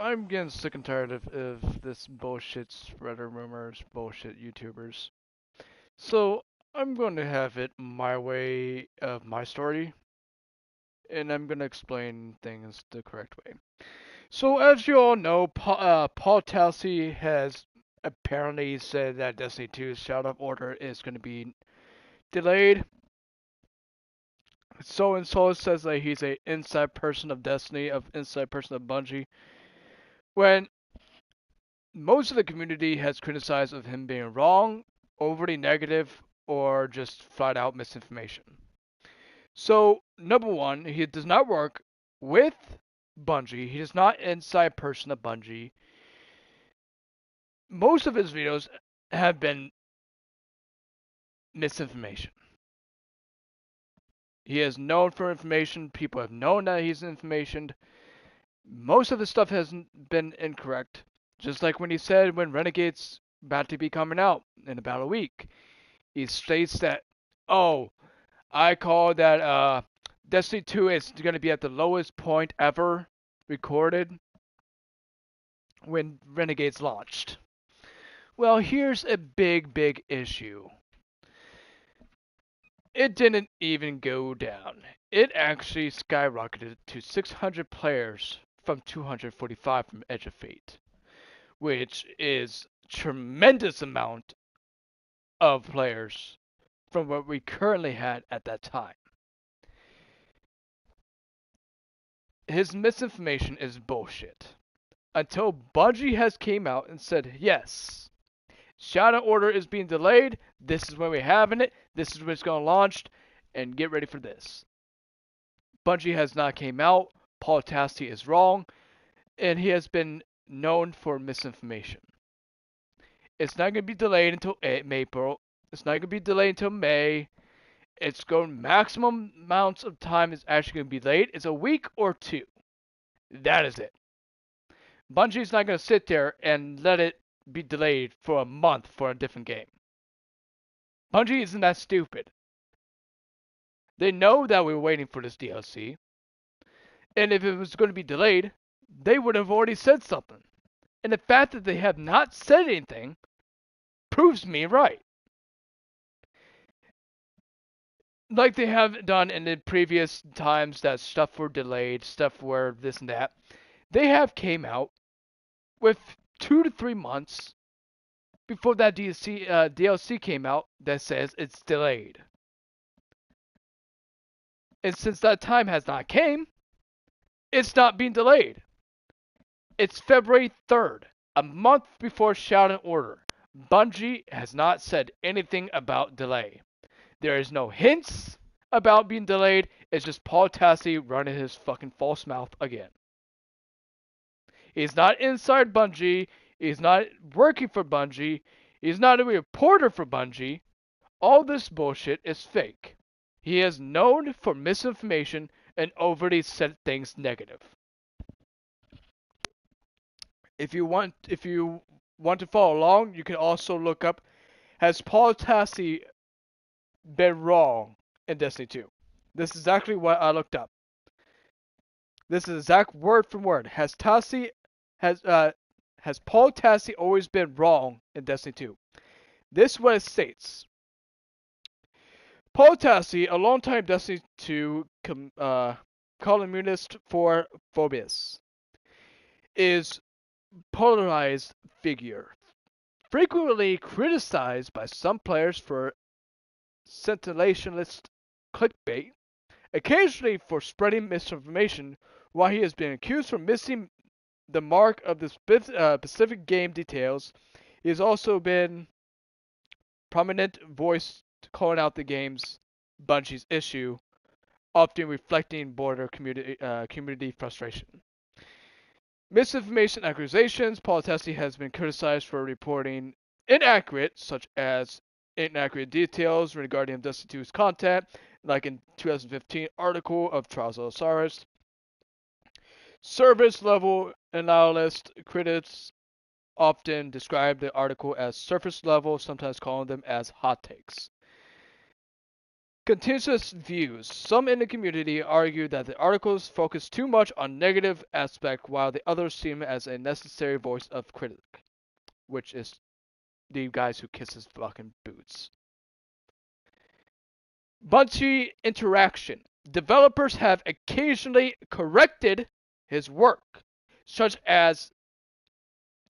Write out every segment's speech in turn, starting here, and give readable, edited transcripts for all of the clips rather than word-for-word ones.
I'm getting sick and tired of this bullshit spreader rumors, bullshit YouTubers. So I'm going to have it my way of my story, and I'm going to explain things the correct way. So as you all know, Paul Talsey has apparently said that Destiny 2's Shadow of Order is going to be delayed. So and so says that he's a inside person of Destiny, of inside person of Bungie, when most of the community has criticized of him being wrong, overly negative, or just flat out misinformation. So, number one, he does not work with Bungie. He is not inside person of Bungie. Most of his videos have been misinformation. He is known for information. People have known that he's information. Most of his stuff has been incorrect. Just like when he said when Renegade's about to be coming out in about a week. He states that, oh, I call that Destiny 2 is going to be at the lowest point ever recorded when Renegades launched. Well, here's a big issue. It didn't even go down. It actually skyrocketed to 600 players from 245 from Edge of Fate, which is tremendous amount of players from what we currently had at that time. His misinformation is bullshit. Until Bungie has came out and said, yes, Shadow Order is being delayed, this is when we're having it, this is when it's going to launch, and get ready for this. Bungie has not came out, Paul Tassi is wrong, and he has been known for misinformation. It's not going to be delayed until April. It's not going to be delayed until May. It's going maximum amounts of time is actually going to be delayed. It's a week or two. That is it. Bungie's not going to sit there and let it be delayed for a month for a different game. Bungie isn't that stupid. They know that we're waiting for this DLC, and if it was going to be delayed, they would have already said something. And the fact that they have not said anything proves me right. Like they have done in the previous times that stuff were delayed, stuff were this and that. They have came out with 2 to 3 months before that DLC came out that says it's delayed. And since that time has not came, it's not being delayed. It's February 3rd, a month before Shadow Order. Bungie has not said anything about delay. There is no hints about being delayed. It's just Paul Tassi running his fucking false mouth again. He's not inside Bungie. He's not working for Bungie. He's not a reporter for Bungie. All this bullshit is fake. He is known for misinformation and overly said things negative. If you want to follow along, you can also look up, has Paul Tassi been wrong in Destiny 2? This is exactly what I looked up. This is exact word for word. Has Paul Tassi always been wrong in Destiny 2? This is what it states. Paul Tassi, a longtime Destiny 2 columnist for Phoebus, is polarized figure, frequently criticized by some players for sensationalist clickbait, occasionally for spreading misinformation, while he has been accused for missing the mark of the specific game details. He has also been prominent voice calling out the game's Bungie's issue, often reflecting broader community frustration. Misinformation accusations. Paul Tassi has been criticized for reporting inaccurate, such as inaccurate details regarding Destiny 2's content, like in 2015 article of Trials of Osiris. Service level analyst critics often describe the article as surface level, sometimes calling them as hot takes. Contentious views. Some in the community argue that the articles focus too much on negative aspect while the others seem as a necessary voice of critic, which is the guys who kiss his fucking boots. Bungie interaction. Developers have occasionally corrected his work, such as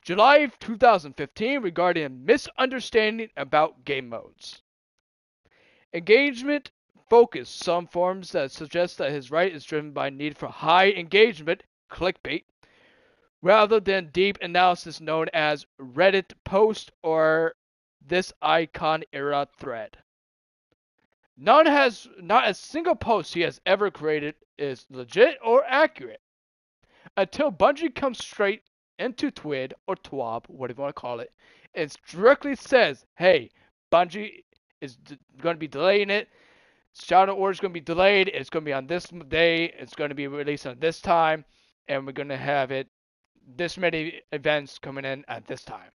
July 2015 regarding a misunderstanding about game modes. Engagement focus. Some forums that suggest that his right is driven by need for high engagement, clickbait, rather than deep analysis known as Reddit post or this icon era thread. Not a single post he has ever created is legit or accurate until Bungie comes straight into Twid or TWAB, whatever you want to call it, and directly says, hey, Bungie is going to be delaying it. Shadow Order is going to be delayed. It's going to be on this day. It's going to be released on this time. And we're going to have it this many events coming in at this time.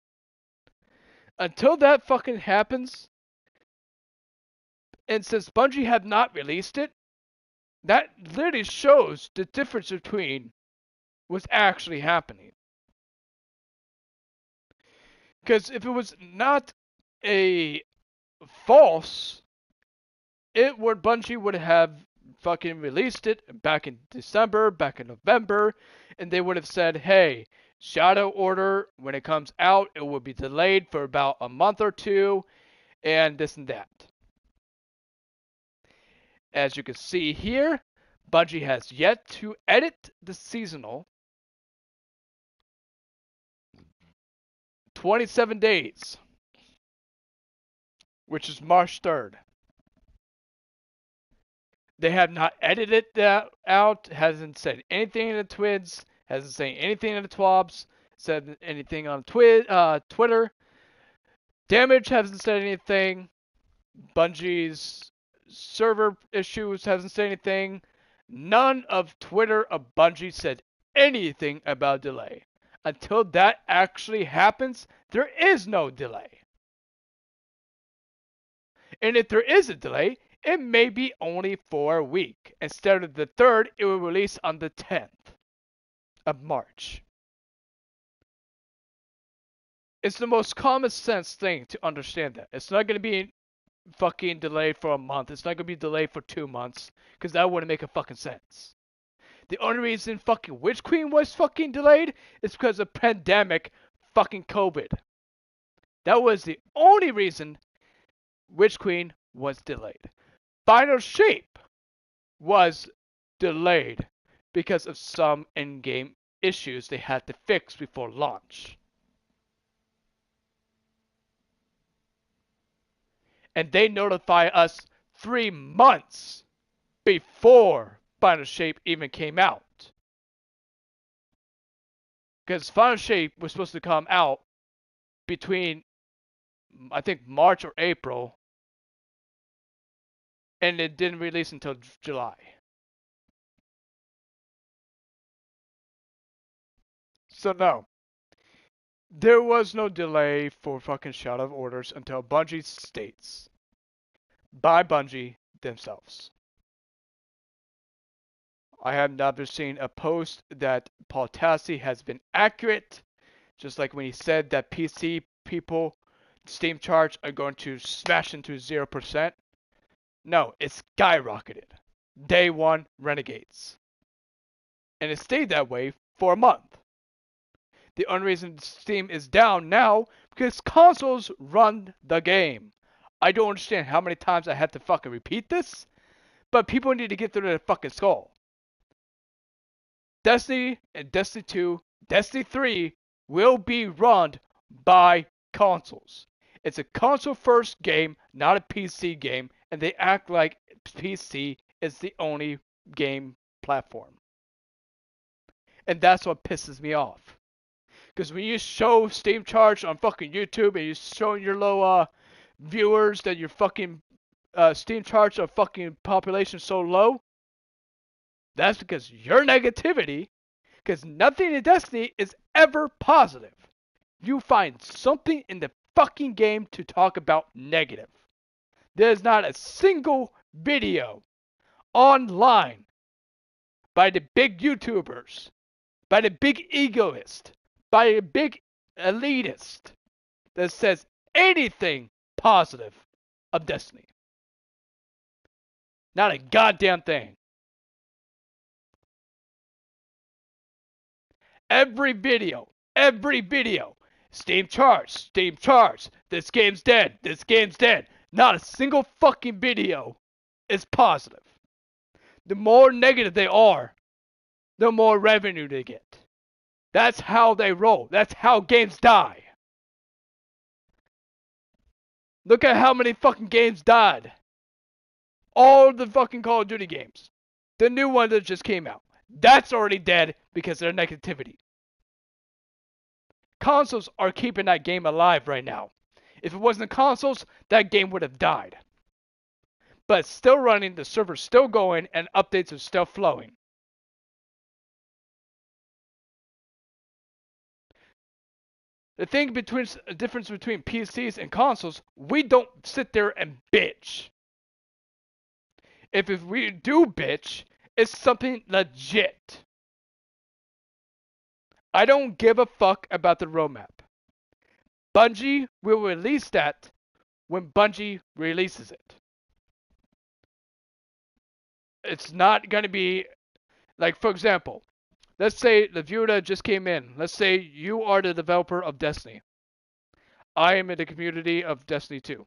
Until that fucking happens, and since Bungie have not released it, that literally shows the difference between what's actually happening. Because if it was not a false, Bungie would have fucking released it back in December, back in November, and they would have said, hey, Shadow Order, when it comes out, it will be delayed for about a month or two, and this and that. As you can see here, Bungie has yet to edit the seasonal. 27 days, which is March 3rd. They have not edited that out, hasn't said anything in the Twids, hasn't said anything in the Twabs, said anything on Twitter. Damage hasn't said anything. Bungie's server issues hasn't said anything. None of Twitter of Bungie said anything about delay. Until that actually happens, there is no delay. And if there is a delay, it may be only for a week. Instead of the 3rd, it will release on the 10th of March. It's the most common sense thing to understand that. It's not going to be fucking delayed for a month. It's not going to be delayed for 2 months. Because that wouldn't make a fucking sense. The only reason fucking Witch Queen was fucking delayed is because of pandemic fucking COVID. That was the only reason Witch Queen was delayed. Final Shape was delayed because of some in-game issues they had to fix before launch. And they notify us 3 months before Final Shape even came out. Because Final Shape was supposed to come out between, I think, March or April. And it didn't release until July. So no. There was no delay for fucking Shadow of Orders until Bungie states. By Bungie themselves. I have never seen a post that Paul Tassi has been accurate. Just like when he said that PC people, Steam charts are going to smash into 0%. No, it skyrocketed. Day 1 Renegades. And it stayed that way for a month. The only reason Steam is down now because consoles run the game. I don't understand how many times I have to fucking repeat this, but people need to get through their fucking skull. Destiny and Destiny 2, Destiny 3 will be run by consoles. It's a console first game, not a PC game, and they act like PC is the only game platform. And that's what pisses me off. Because when you show Steam charts on fucking YouTube and you're showing your low viewers that your fucking Steam charts are fucking population so low, that's because your negativity, because nothing in Destiny is ever positive. You find something in the fucking game to talk about negative. There's not a single video online by the big YouTubers, by the big egoist, by the big elitist that says anything positive of Destiny. Not a goddamn thing. Every video, Steam charts, this game's dead, Not a single fucking video is positive. The more negative they are, the more revenue they get. That's how they roll. That's how games die. Look at how many fucking games died. All the fucking Call of Duty games. The new one that just came out. That's already dead because of their negativity. Consoles are keeping that game alive right now. If it wasn't consoles, that game would have died. But it's still running, the server's still going, and updates are still flowing. The difference between PCs and consoles, we don't sit there and bitch. If we do bitch, it's something legit. I don't give a fuck about the roadmap. Bungie will release that when Bungie releases it. It's not going to be, like, for example, let's say the viewer that just came in. Let's say you are the developer of Destiny. I am in the community of Destiny 2.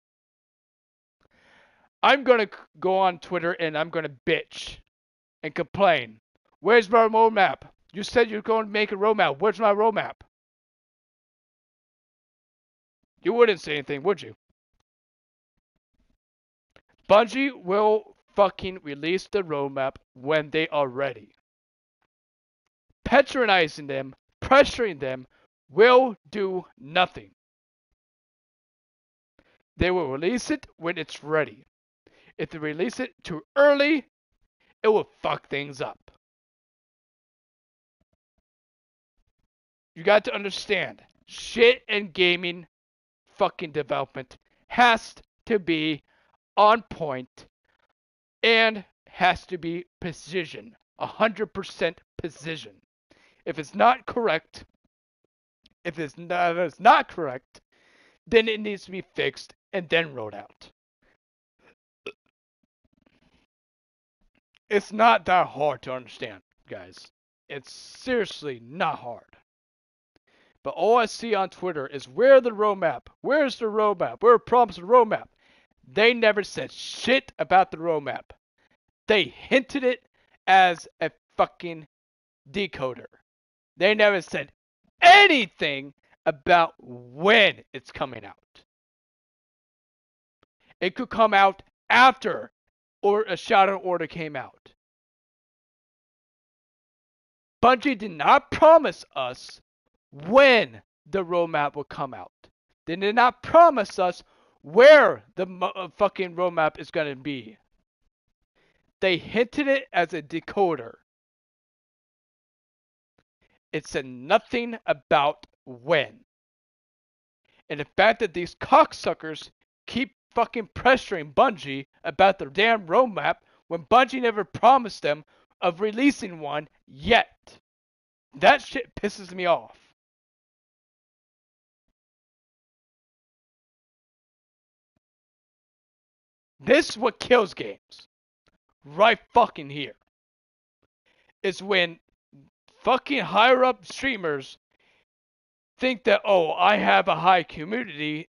I'm going to go on Twitter and I'm going to bitch and complain. Where's my roadmap? You said you're going to make a roadmap. Where's my roadmap? You wouldn't say anything, would you? Bungie will fucking release the roadmap when they are ready. Patronizing them, pressuring them, will do nothing. They will release it when it's ready. If they release it too early, it will fuck things up. You got to understand, shit and gaming fucking development has to be on point and has to be precision. 100% precision. If it's not correct, then it needs to be fixed and then rolled out. It's not that hard to understand, guys. It's seriously not hard. But all I see on Twitter is where's the roadmap? Where's the roadmap? Where are problems with the roadmap? They never said shit about the roadmap. They hinted it as a fucking decoder. They never said anything about when it's coming out. It could come out after or a Shadow Order came out. Bungie did not promise us when the roadmap will come out. They did not promise us where the fucking roadmap is going to be. They hinted it as a decoder. It said nothing about when. And the fact that these cocksuckers keep fucking pressuring Bungie about their damn roadmap when Bungie never promised them of releasing one yet. That shit pisses me off. This is what kills games. Right fucking here. Is when fucking higher up streamers think that, oh, I have a high community.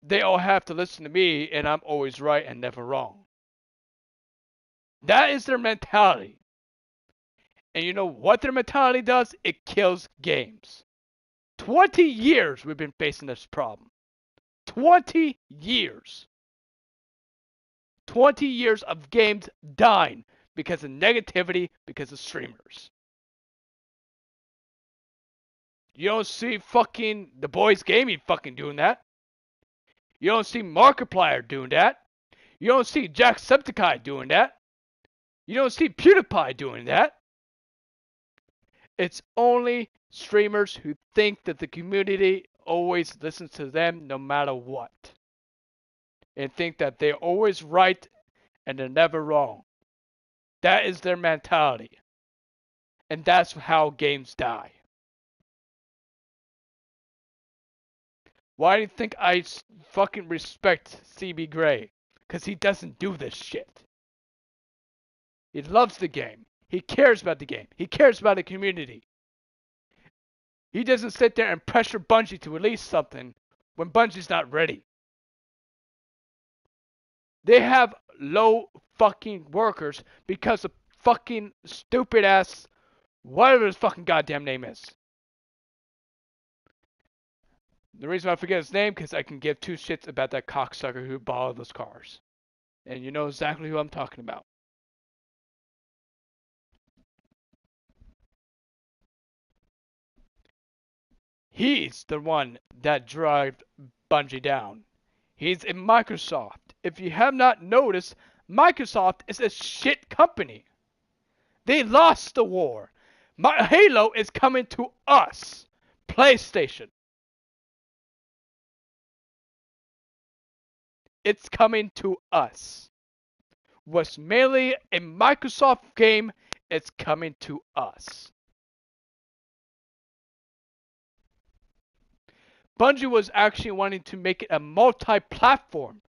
They all have to listen to me and I'm always right and never wrong. That is their mentality. And you know what their mentality does? It kills games. 20 years we've been facing this problem. 20 years. 20 years of games dying because of negativity, because of streamers. You don't see fucking The Boys Gaming fucking doing that. You don't see Markiplier doing that. You don't see Jacksepticeye doing that. You don't see PewDiePie doing that. It's only streamers who think that the community always listens to them no matter what. And think that they're always right and they're never wrong. That is their mentality. And that's how games die. Why do you think I fucking respect CB Gray? Because he doesn't do this shit. He loves the game. He cares about the game. He cares about the community. He doesn't sit there and pressure Bungie to release something when Bungie's not ready. They have low fucking workers because of fucking stupid ass, whatever his fucking goddamn name is. The reason I forget his name, because I can give two shits about that cocksucker who bought all those cars. And you know exactly who I'm talking about. He's the one that drove Bungie down. He's in Microsoft. If you have not noticed, Microsoft is a shit company. They lost the war. Halo is coming to us. PlayStation. It's coming to us. Was mainly a Microsoft game. It's coming to us. Bungie was actually wanting to make it a multi-platform.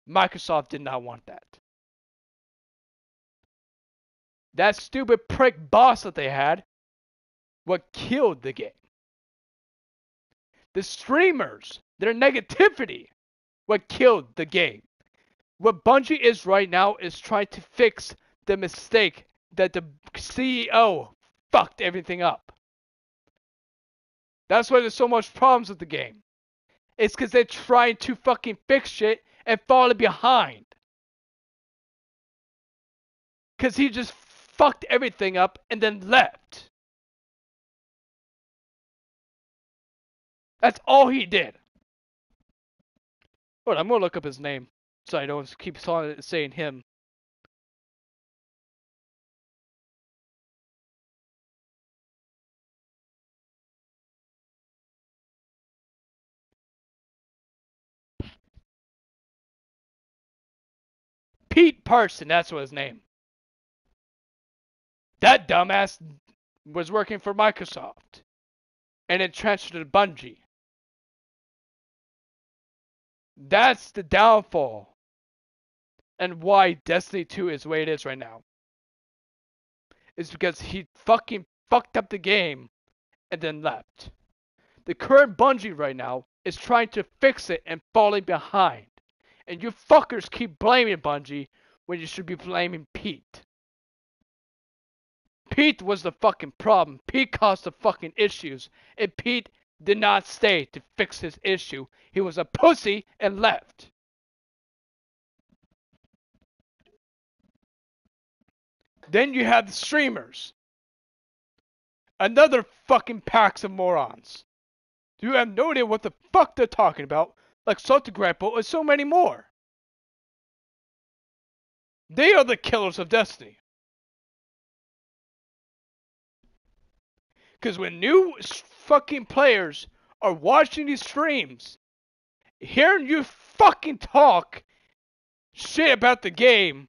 Microsoft did not want that. That stupid prick boss that they had, what killed the game. The streamers, their negativity, what killed the game. What Bungie is right now is trying to fix the mistake that the CEO fucked everything up. That's why there's so much problems with the game. It's because they're trying to fucking fix shit and falling behind. Because he just fucked everything up and then left. That's all he did. Hold on, I'm gonna look up his name so I don't keep saying him. Pete Parson, that's what his name. That dumbass was working for Microsoft and then transferred to Bungie. That's the downfall and why Destiny 2 is the way it is right now. It's because he fucking fucked up the game and then left. The current Bungie right now is trying to fix it and falling behind. And you fuckers keep blaming Bungie when you should be blaming Pete. Pete was the fucking problem. Pete caused the fucking issues. And Pete did not stay to fix his issue. He was a pussy and left. Then you have the streamers. Another fucking packs of morons. You have no idea what the fuck they're talking about. Like Salty Grandpa and so many more. They are the killers of Destiny. Because when new fucking players are watching these streams, hearing you fucking talk shit about the game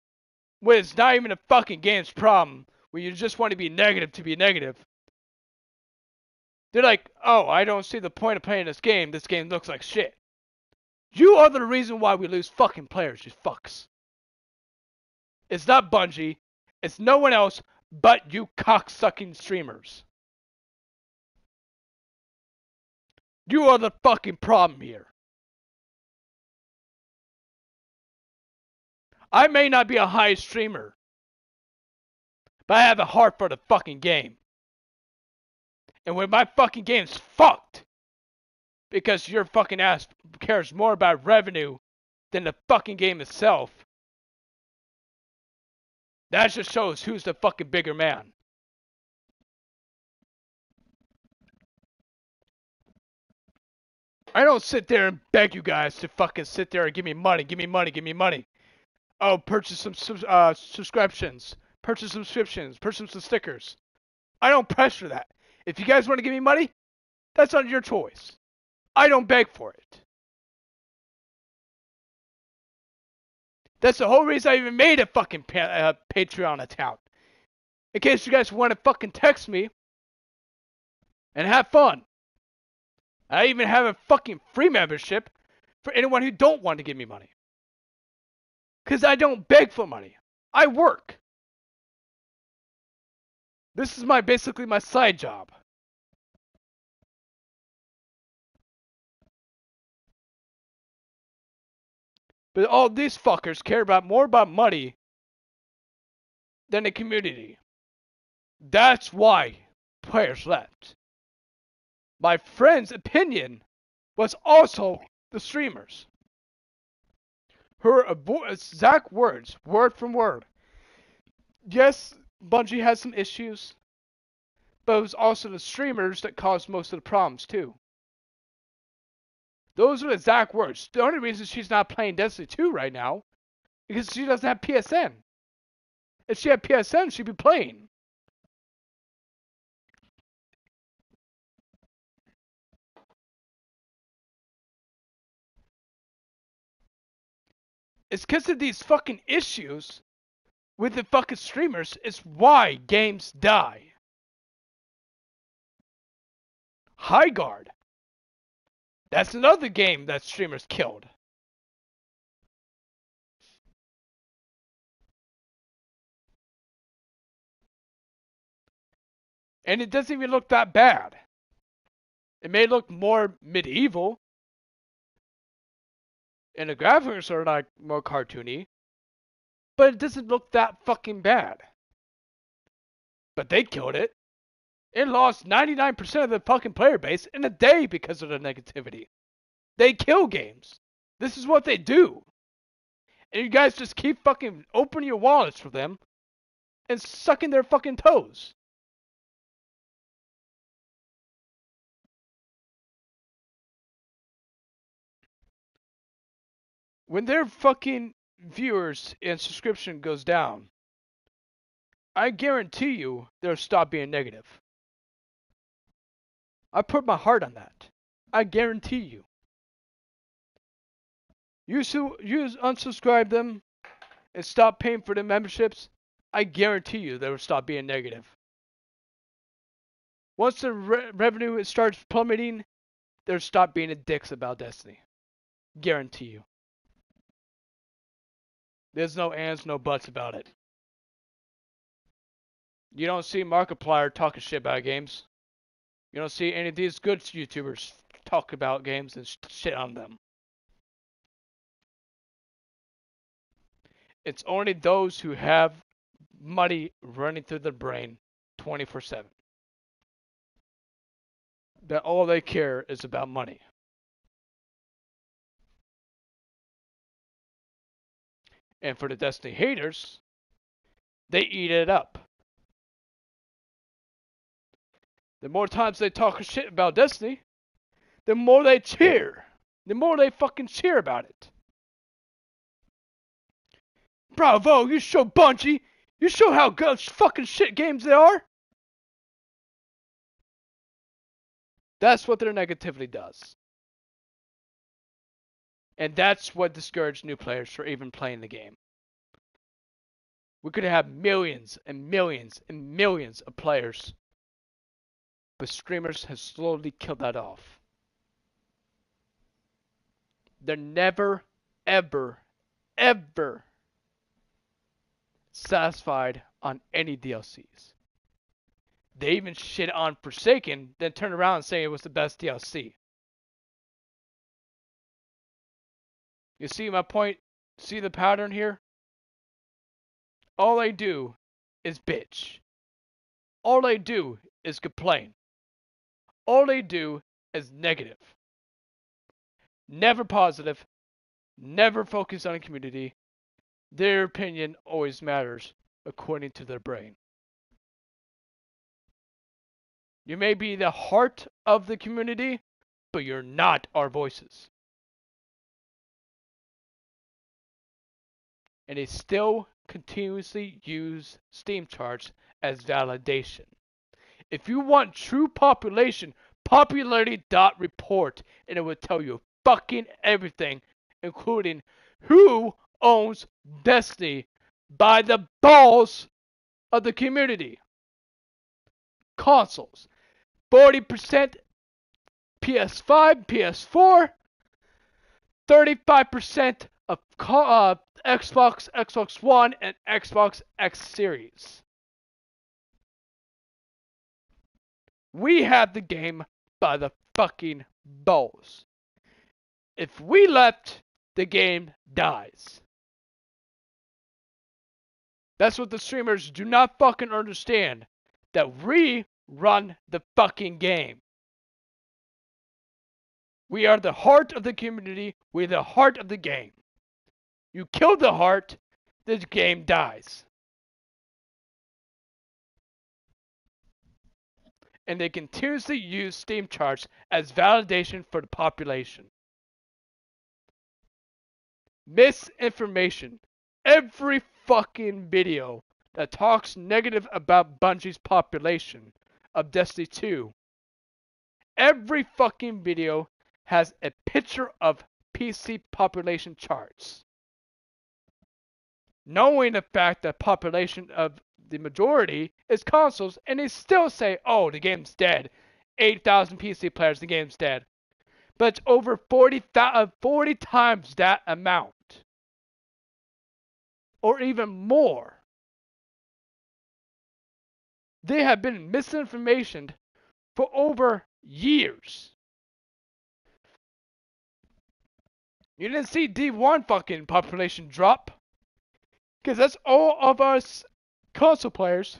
when it's not even a fucking game's problem, when you just want to be negative, they're like, oh, I don't see the point of playing this game. This game looks like shit. You are the reason why we lose fucking players, you fucks. It's not Bungie. It's no one else but you cocksucking streamers. You are the fucking problem here. I may not be a high streamer, but I have a heart for the fucking game. And when my fucking game's fucked, because your fucking ass cares more about revenue than the fucking game itself, that just shows who's the fucking bigger man. I don't sit there and beg you guys to fucking sit there and give me money. Oh, purchase some subscriptions. Purchase subscriptions. Purchase some stickers. I don't pressure that. If you guys want to give me money, that's on your choice. I don't beg for it. That's the whole reason I even made a fucking Patreon account. In case you guys want to fucking text me and have fun. I even have a fucking free membership for anyone who don't want to give me money. Because I don't beg for money. I work. This is basically my side job. But all these fuckers care more about money than the community. That's why players left. My friend's opinion was also the streamers. Her exact words, word from word. Yes, Bungie has some issues, but it was also the streamers that caused most of the problems too. Those are the exact words. The only reason she's not playing Destiny 2 right now is because she doesn't have PSN. If she had PSN, she'd be playing. It's because of these fucking issues with the fucking streamers is why games die. High Guard. That's another game that streamers killed. And it doesn't even look that bad. It may look more medieval. And the graphics are like more cartoony. But it doesn't look that fucking bad. But they killed it. It lost 99% of the fucking player base in a day because of the negativity. They kill games. This is what they do. And you guys just keep fucking opening your wallets for them and sucking their fucking toes. When their fucking viewers and subscription goes down, I guarantee you they'll stop being negative. I put my heart on that. I guarantee you. You unsubscribe them and stop paying for the memberships, I guarantee you they will stop being negative. Once the revenue starts plummeting, they'll stop being dicks about Destiny. Guarantee you. There's no ands, no buts about it. You don't see Markiplier talking shit about games. You don't see any of these good YouTubers talk about games and shit on them. It's only those who have money running through their brain 24/7. That all they care is about money. And for the Destiny haters, they eat it up. The more times they talk shit about Destiny, the more they cheer. The more they fucking cheer about it. Bravo, you show Bungie. You show how good fucking shit games they are. That's what their negativity does. And that's what discouraged new players from even playing the game. We could have millions and millions and millions of players. But streamers have slowly killed that off. They're never, ever, ever satisfied on any DLCs. They even shit on Forsaken, then turn around and say it was the best DLC. You see my point? See the pattern here? All they do is bitch. All they do is complain. All they do is negative. Never positive. Never focus on a community. Their opinion always matters according to their brain. You may be the heart of the community, but you're not our voices. And they still continuously use Steam charts as validation. If you want true population, popularity.report, and it will tell you fucking everything, including who owns Destiny by the balls of the community. Consoles. 40% PS5, PS4, 35% of Xbox, Xbox One, and Xbox X Series. We have the game by the fucking balls. If we left, the game dies. That's what the streamers do not fucking understand. That we run the fucking game. We are the heart of the community. We're the heart of the game. You kill the heart, the game dies. And they continuously use Steam charts as validation for the population. Misinformation. Every fucking video that talks negative about Bungie's population of Destiny 2, every fucking video has a picture of PC population charts. Knowing the fact that population of the majority is consoles, and they still say, oh, the game's dead. 8,000 PC players, the game's dead. But it's over 40 times that amount. Or even more. They have been misinformation for over years. You didn't see D1 fucking population drop. Because that's all of us console players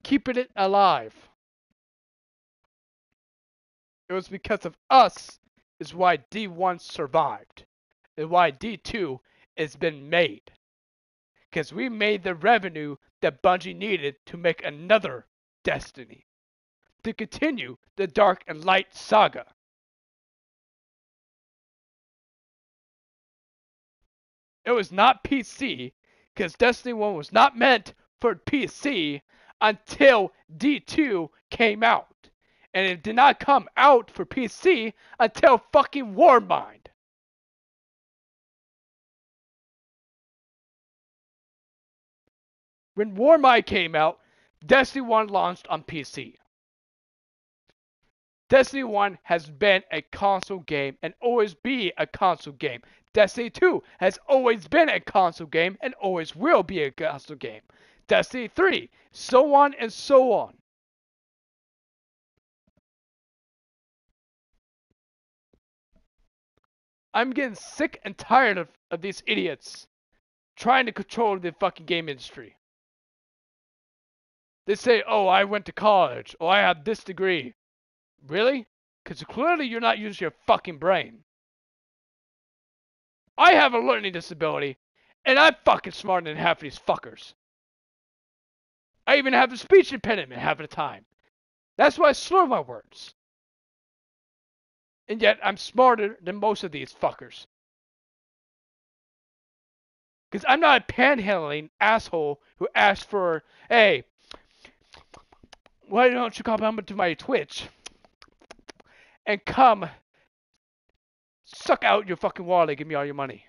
keeping it alive. It was because of us is why D1 survived. And why D2 has been made. Because we made the revenue that Bungie needed to make another Destiny. To continue the Dark and Light saga. It was not PC, because Destiny 1 was not meant for PC until D2 came out. And it did not come out for PC until fucking Warmind. When Warmind came out, Destiny 1 launched on PC. Destiny 1 has been a console game and always be a console game. Destiny 2 has always been a console game and always will be a console game. Destiny 3, so on and so on. I'm getting sick and tired of these idiots trying to control the fucking game industry. They say, oh, I went to college. Oh, I have this degree. Really? Because clearly you're not using your fucking brain. I have a learning disability, and I'm fucking smarter than half of these fuckers. I even have a speech impediment half of the time. That's why I slur my words. And yet I'm smarter than most of these fuckers. Because I'm not a panhandling asshole who asks for, hey, why don't you come over to my Twitch and come suck out your fucking wallet and give me all your money.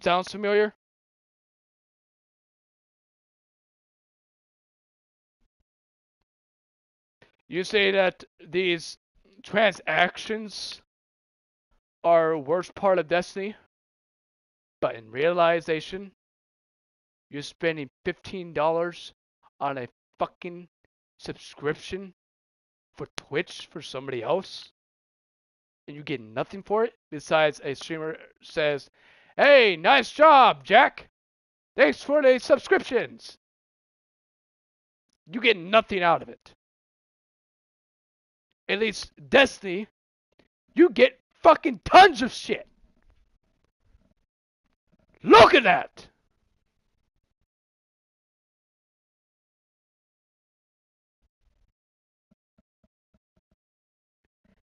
Sounds familiar? You say that these transactions are worst part of Destiny, but in realization, you're spending $15 on a fucking subscription for Twitch for somebody else, and you get nothing for it besides a streamer says, hey, nice job, Jack. Thanks for the subscriptions. You get nothing out of it. At least Destiny, you get fucking tons of shit. Look at that.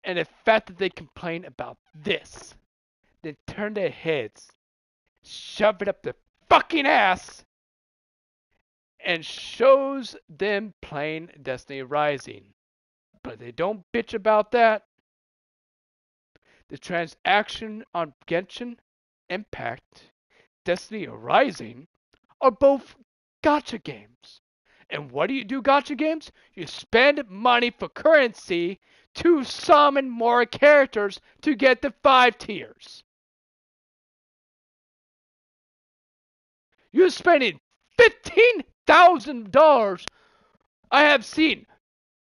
And the fact that they complain about this, then turn their heads, shove it up their fucking ass, and shows them playing Destiny Rising. But they don't bitch about that. The transaction on Genshin Impact, Destiny Rising are both gacha games. And what do you do gacha games? You spend money for currency to summon more characters to get the 5 tiers. You're spending $15,000. I have seen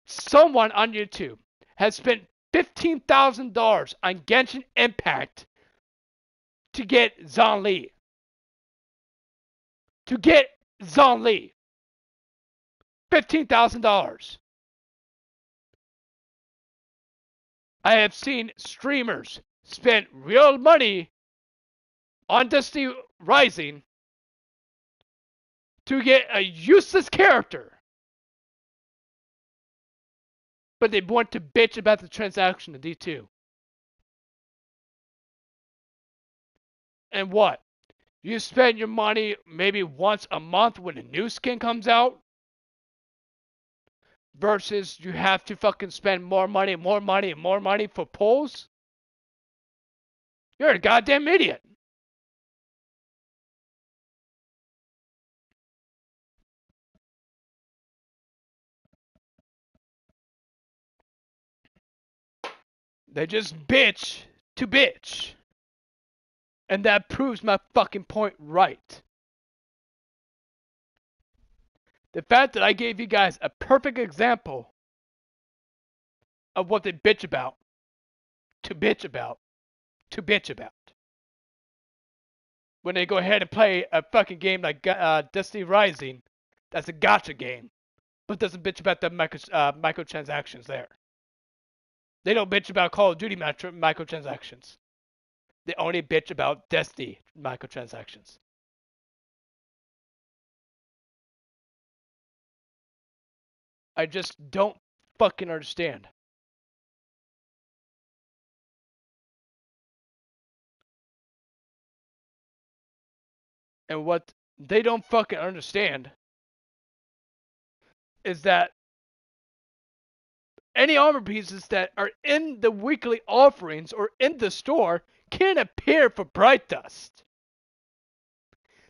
someone on YouTube has spent $15,000 on Genshin Impact to get Zhongli. To get Zhongli. $15,000. I have seen streamers spend real money on Destiny Rising to get a useless character. But they want to bitch about the transaction in D2. And what? You spend your money maybe once a month when a new skin comes out? Versus you have to fucking spend more money and more money and more money for pulls? You're a goddamn idiot. They just bitch to bitch. And that proves my fucking point right. The fact that I gave you guys a perfect example of what they bitch about, to bitch about, to bitch about. When they go ahead and play a fucking game like Destiny Rising, that's a gacha game, but doesn't bitch about the microtransactions there. They don't bitch about Call of Duty microtransactions. They only bitch about Destiny microtransactions. I just don't fucking understand. And what they don't fucking understand is that any armor pieces that are in the weekly offerings or in the store can appear for Bright Dust.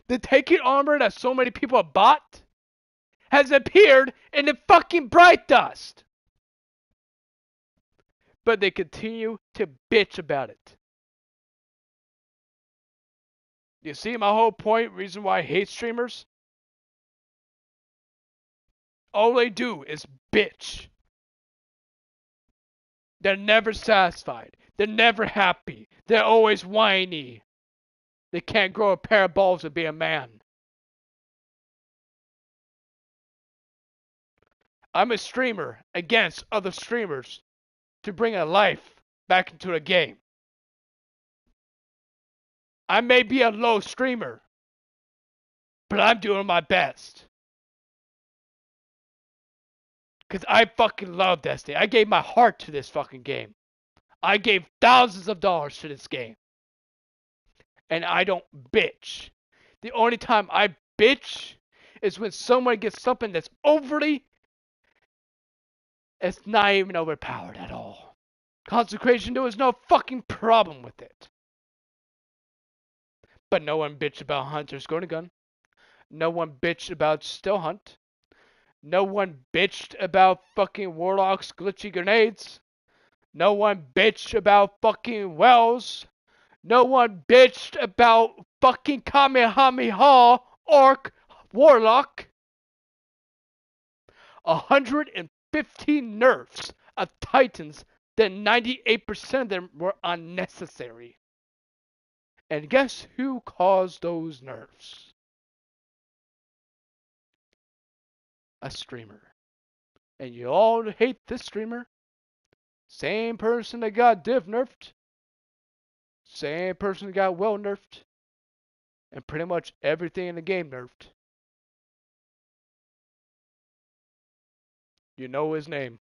The Take It armor that so many people have bought has appeared in the fucking Bright Dust. But they continue to bitch about it. You see my whole point, reason why I hate streamers? All they do is bitch. They're never satisfied. They're never happy. They're always whiny. They can't grow a pair of balls to be a man. I'm a streamer against other streamers to bring a life back into a game. I may be a low streamer, but I'm doing my best. Because I fucking love Destiny. I gave my heart to this fucking game. I gave thousands of dollars to this game. And I don't bitch. The only time I bitch is when someone gets something that's overly... It's not even overpowered at all. Consecration, there was no fucking problem with it. But no one bitched about Hunter's Golden Gun. No one bitched about Still Hunt. No one bitched about fucking Warlock's glitchy grenades. No one bitched about fucking Wells. No one bitched about fucking Kamehameha Orc Warlock. 115 nerfs of Titans, then 98% of them were unnecessary. And guess who caused those nerfs? A streamer. And you all hate this streamer. Same person that got div nerfed. Same person that got well nerfed. And pretty much everything in the game nerfed. You know his name.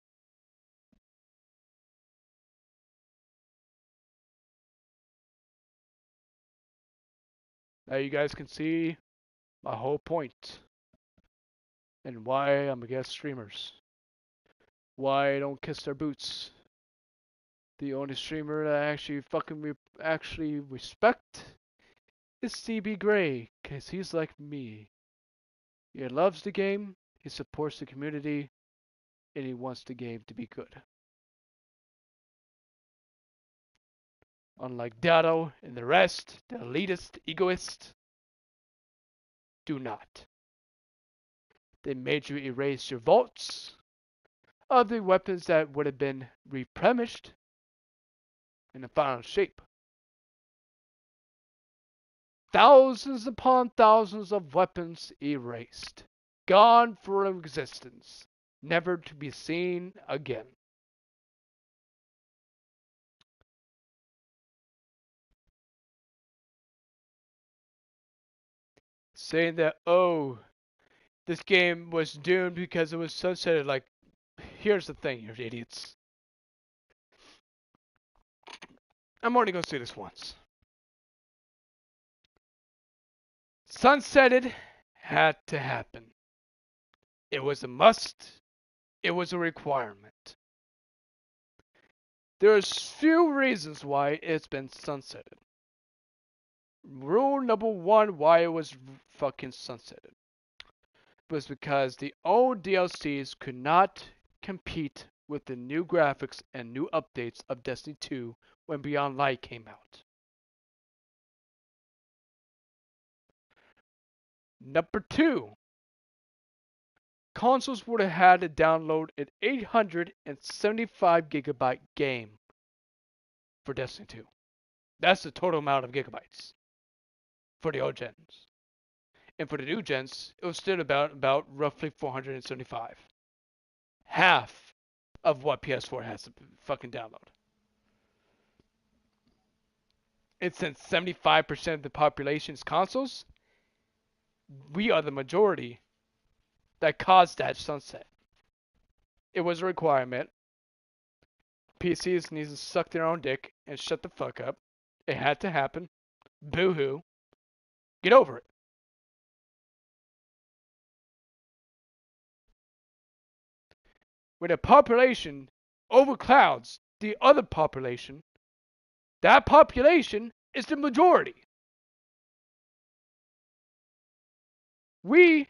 Now you guys can see my whole point. And why I'm against streamers. Why I don't kiss their boots. The only streamer that I actually actually respect is CB Gray, cause he's like me. He loves the game, he supports the community, and he wants the game to be good. Unlike Dado and the rest, the elitist egoists do not. They made you erase your vaults of the weapons that would have been replenished in the final shape. Thousands upon thousands of weapons erased, gone from existence, never to be seen again. Saying that, oh, this game was doomed because it was sunsetted, like, here's the thing, you idiots. I'm only going to say this once. Sunsetted had to happen. It was a must. It was a requirement. There's few reasons why it's been sunsetted. Rule number one why it was fucking sunsetted was because the old DLCs could not compete with the new graphics and new updates of Destiny 2 when Beyond Light came out. Number two, consoles would have had to download an 875 gigabyte game for Destiny 2. That's the total amount of gigabytes for the old gens. And for the new gens, it was still about roughly 475. Half of what PS4 has to fucking download. And since 75% of the population is consoles, we are the majority that caused that sunset. It was a requirement. PCs need to suck their own dick and shut the fuck up. It had to happen. Boo-hoo. Get over it. When a population overclouds the other population, that population is the majority. We,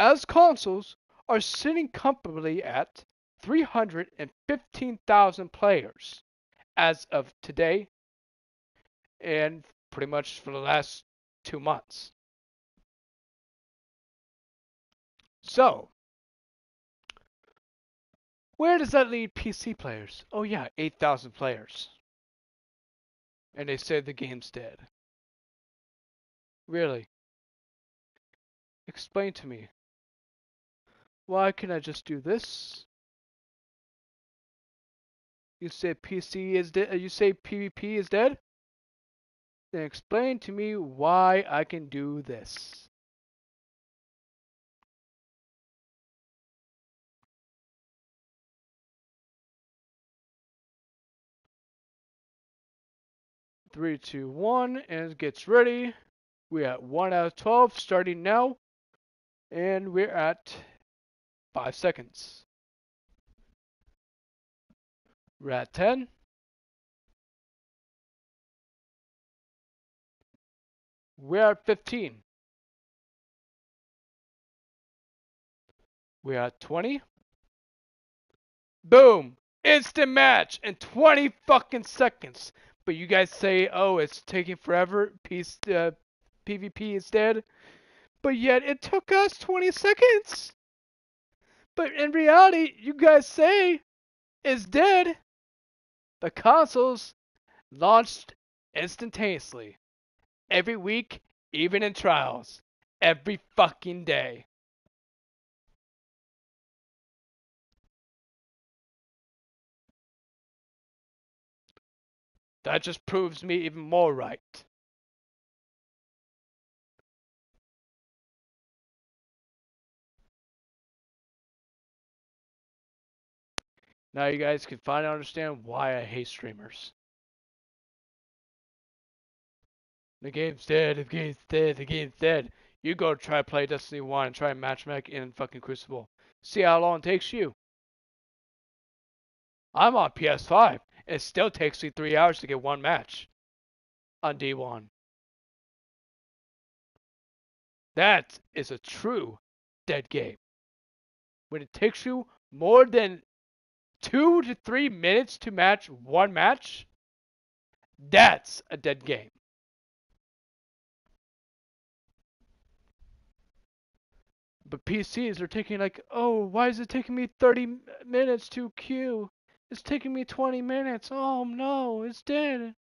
as consoles, are sitting comfortably at 315,000 players as of today and pretty much for the last 2 months. So, where does that leave PC players? Oh yeah, 8,000 players. And they said the game's dead. Really? Explain to me. Why can't I just do this? You say PC is dead? You say PvP is dead? Then explain to me why I can do this. Three, two, one, and it gets ready. We're at 1 out of 12 starting now. And we're at 5 seconds. We're at 10. We're at 15. We're at 20. Boom! Instant match in 20 fucking seconds. But you guys say, oh, it's taking forever. PvP is dead. But yet it took us 20 seconds. But in reality, you guys say it's dead. The consoles launched instantaneously. Every week, even in trials. Every fucking day. That just proves me even more right. Now you guys can finally understand why I hate streamers. The game's dead, the game's dead, the game's dead. You go try to play Destiny 1 and try and matchmake in fucking Crucible. See how long it takes you. I'm on PS5, It still takes you 3 hours to get one match on D1. That is a true dead game. When it takes you more than 2 to 3 minutes to match one match, that's a dead game. But PCs are taking like, oh, why is it taking me 30 minutes to queue? It's taking me 20 minutes. Oh no, it's dead.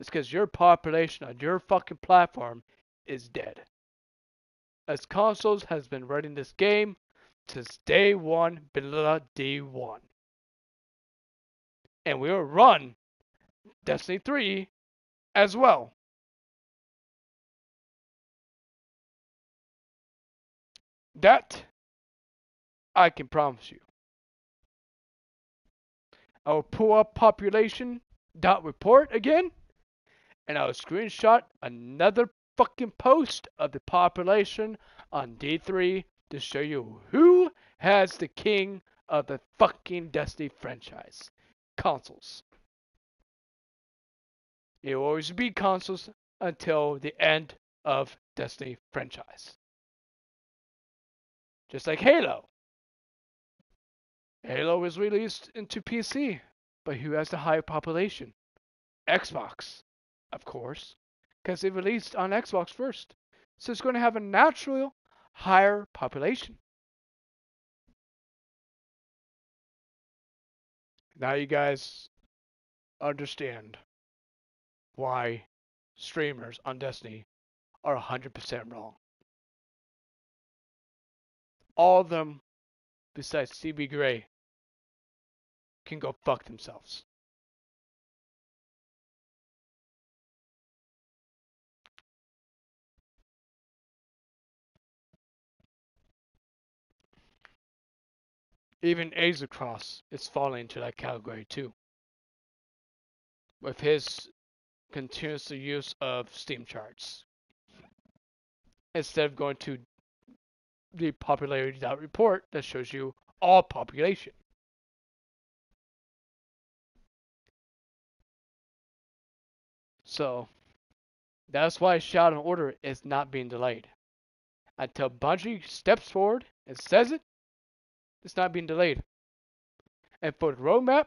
It's because your population on your fucking platform is dead. As consoles has been running this game since day one, day one. And we will run Destiny 3 as well. That I can promise you. I will pull up population.report again, and I'll screenshot another fucking post of the population on D3 to show you who has the king of the fucking Destiny franchise. Consoles. It will always be consoles until the end of Destiny franchise. Just like Halo. Halo was released into PC, but who has the higher population? Xbox, of course, because it released on Xbox first. So it's going to have a natural higher population. Now you guys understand why streamers on Destiny are 100% wrong. All of them, besides CB Gray, can go fuck themselves. Even Azacross is falling into that category too. With his continuous use of Steam charts. Instead of going to the popularity.report that shows you all population. So, that's why Shadow Order is not being delayed. Until Bungie steps forward and says it, it's not being delayed. And for the roadmap,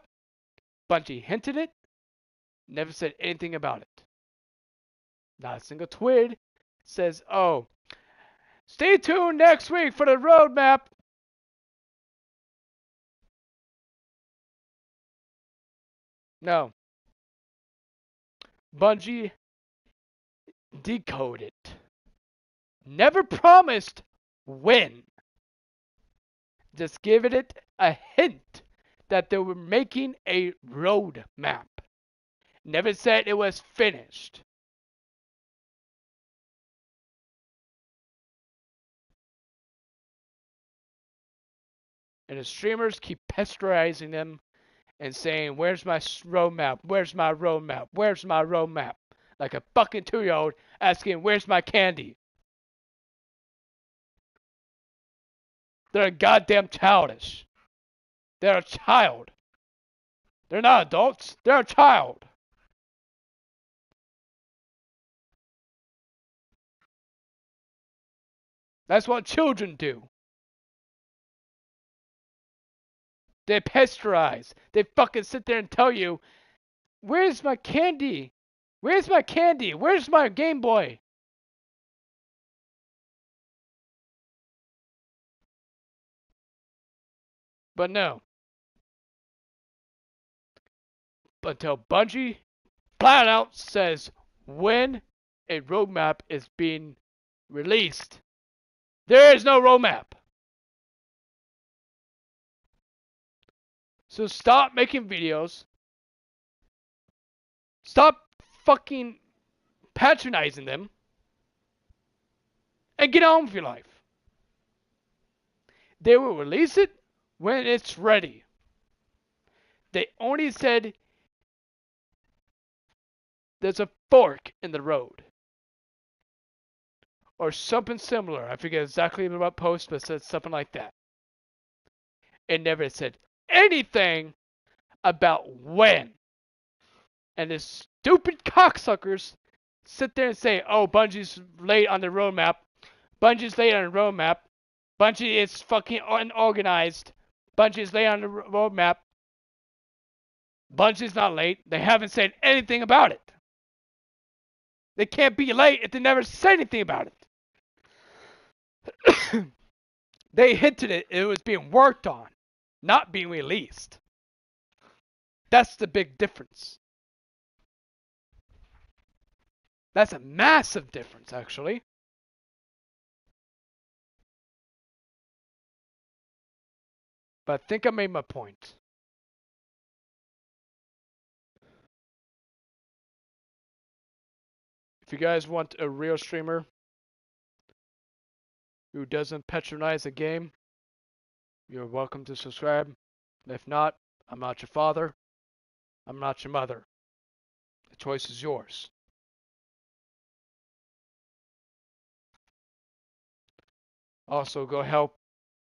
Bungie hinted it, never said anything about it. Not a single twig says, oh, stay tuned next week for the roadmap. No. Bungie decoded. Never promised when. Just giving it a hint that they were making a roadmap. Never said it was finished. And the streamers keep pesterizing them and saying, where's my roadmap? Where's my roadmap? Where's my roadmap? Like a fucking 2-year-old asking, where's my candy? They're goddamn childish. They're a child. They're not adults. They're a child. That's what children do. They pasteurize. They fucking sit there and tell you, where's my candy? Where's my candy? Where's my Game Boy? But no. Until Bungie flat out says when a roadmap is being released, there is no roadmap. So stop making videos. Stop fucking patronizing them. And get on with your life. They will release it when it's ready. They only said there's a fork in the road. Or something similar. I forget exactly what post, but it said something like that. It never said anything about when. And this stupid cocksuckers sit there and say, oh, Bungie's late on the roadmap. Bungie's late on the roadmap. Bungie is fucking unorganized. Bungie's late on the roadmap. Bungie's not late. They haven't said anything about it. They can't be late if they never said anything about it. They hinted it was being worked on, not being released. That's the big difference. That's a massive difference, actually. But I think I made my point. If you guys want a real streamer who doesn't patronize the game, you're welcome to subscribe. If not, I'm not your father. I'm not your mother. The choice is yours. Also, go help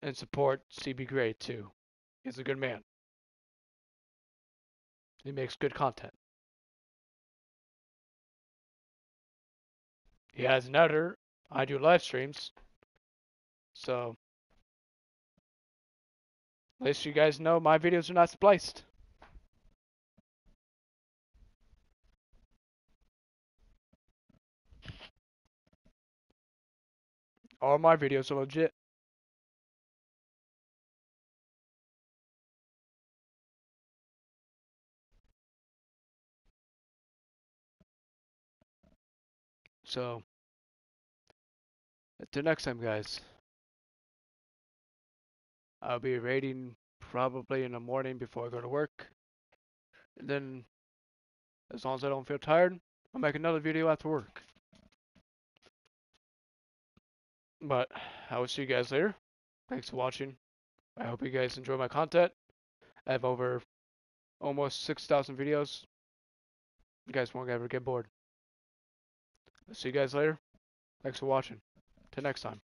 and support CB Gray too. He's a good man. He makes good content. He has an editor. I do live streams. So, at least you guys know my videos are not spliced. All my videos are legit. So, until next time, guys. I'll be raiding probably in the morning before I go to work. And then, as long as I don't feel tired, I'll make another video after work. But, I will see you guys later. Thanks for watching. I hope you guys enjoy my content. I have over almost 6,000 videos. You guys won't ever get bored. I'll see you guys later. Thanks for watching. Till next time.